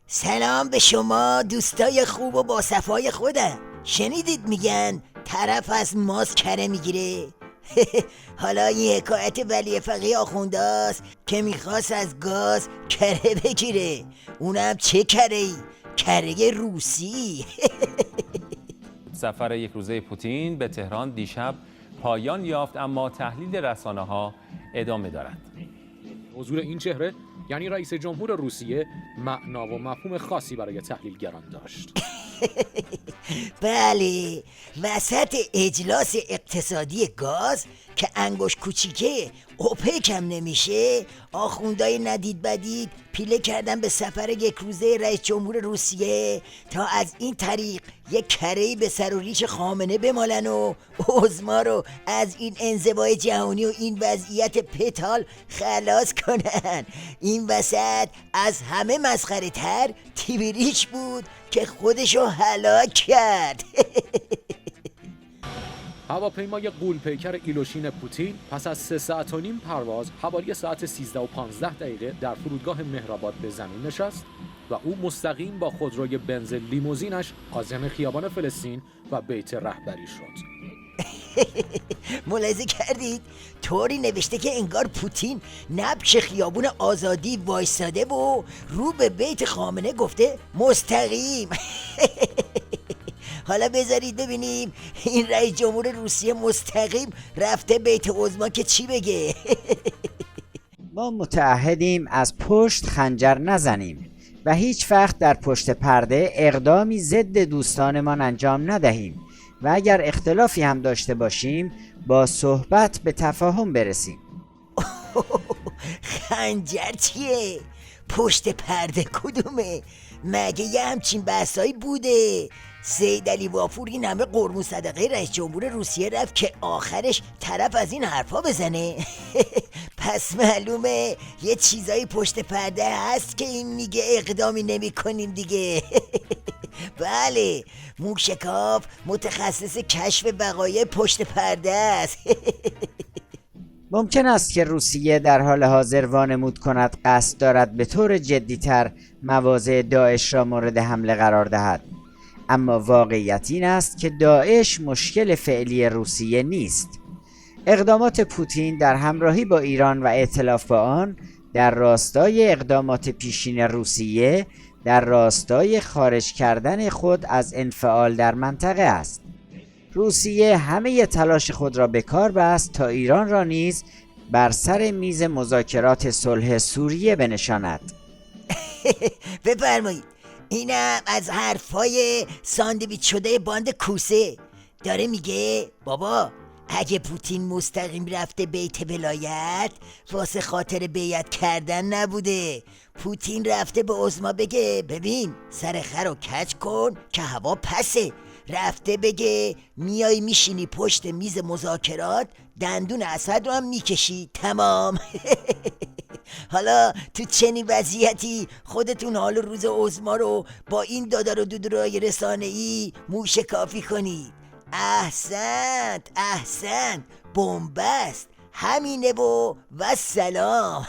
سلام به شما دوستای خوب و با صفای خودم. شنیدید میگن طرف از ماست کره میگیره؟ حالا این حکایت ولی فقیه آخونداست که میخواست از گاز کره بگیره. اونم چه کره‌ای؟ کره روسی. سفر یک روزه پوتین به تهران دیشب پایان یافت، اما تحلیل رسانه‌ها ادامه دارد. حضور این چهره یعنی رئیس جمهور روسیه معنا و مفهوم خاصی برای تحلیلگران داشت. بله، وسط اجلاس اقتصادی گاز که انگوش کوچیکه اوپک هم نمیشه، آخوندای ندید بدید پیله کردن به سفر یک روزه رئیس جمهور روسیه تا از این طریق یک کره‌ای به سر و ریش خامنه بمالن و عظما رو از این انزوای جهانی و این وضعیت پتال خلاص کنن. این وسط از همه مسخره تر تیبریچ بود که خودشو هلاک کرد. هواپیمای غول‌پیکر ایلوشین پوتین پس از 3 ساعت و نیم پرواز حوالی ساعت 13 و 15 دقیقه در فرودگاه مهرآباد به زمین نشست و او مستقیم با خودروی بنز لیموزینش عازم خیابان فلسطین و بیت رهبری شد. ملاحظه کردید؟ طوری نوشته که انگار پوتین نبش خیابون آزادی وایساده و رو به بیت خامنه گفته مستقیم. حالا بذارید ببینیم این رئیس جمهور روسیه مستقیم رفته بیت عظما که چی بگه. ما متعهدیم از پشت خنجر نزنیم و هیچ وقت در پشت پرده اقدامی ضد دوستانمان انجام ندهیم و اگر اختلافی هم داشته باشیم با صحبت به تفاهم برسیم. خنجر چیه؟ پشت پرده کدومه؟ مگه یه همچین بحثایی بوده؟ سید علی وافور این همه قرمون صدقه رئیس جمهور روسیه رفت که آخرش طرف از این حرفا بزنه؟ پس معلومه یه چیزایی پشت پرده هست که این میگه اقدامی نمی کنیم دیگه. بله، موشکاف متخصص کشف بقایای پشت پرده است. ممکن است که روسیه در حال حاضر وانمود کند قصد دارد به طور جدی‌تر مواضع داعش را مورد حمله قرار دهد، اما واقعیت این است که داعش مشکل فعلی روسیه نیست. اقدامات پوتین در همراهی با ایران و ائتلاف با آن در راستای اقدامات پیشین روسیه در راستای خارج کردن خود از انفعال در منطقه است. روسیه همه تلاش خود را به کار بست تا ایران را نیز بر سر میز مذاکرات صلح سوریه بنشاند. بفرمایید. اینم از حرفای ساندویچ شده باند کوسه. داره میگه بابا اگه پوتین مستقیم رفته بیت ولایت واسه خاطر بیعت کردن نبوده. پوتین رفته به عظما بگه ببین سر خر رو کج کن که هوا پسه. رفته بگه میای میشینی پشت میز مذاکرات دندون اسد رو هم میکشی تمام. حالا تو چنین وضعیتی خودتون حال روز عظما رو با این دادار و دودرای رسانه‌ای موشکافی کنید. احسنت بنبست همینه و سلام.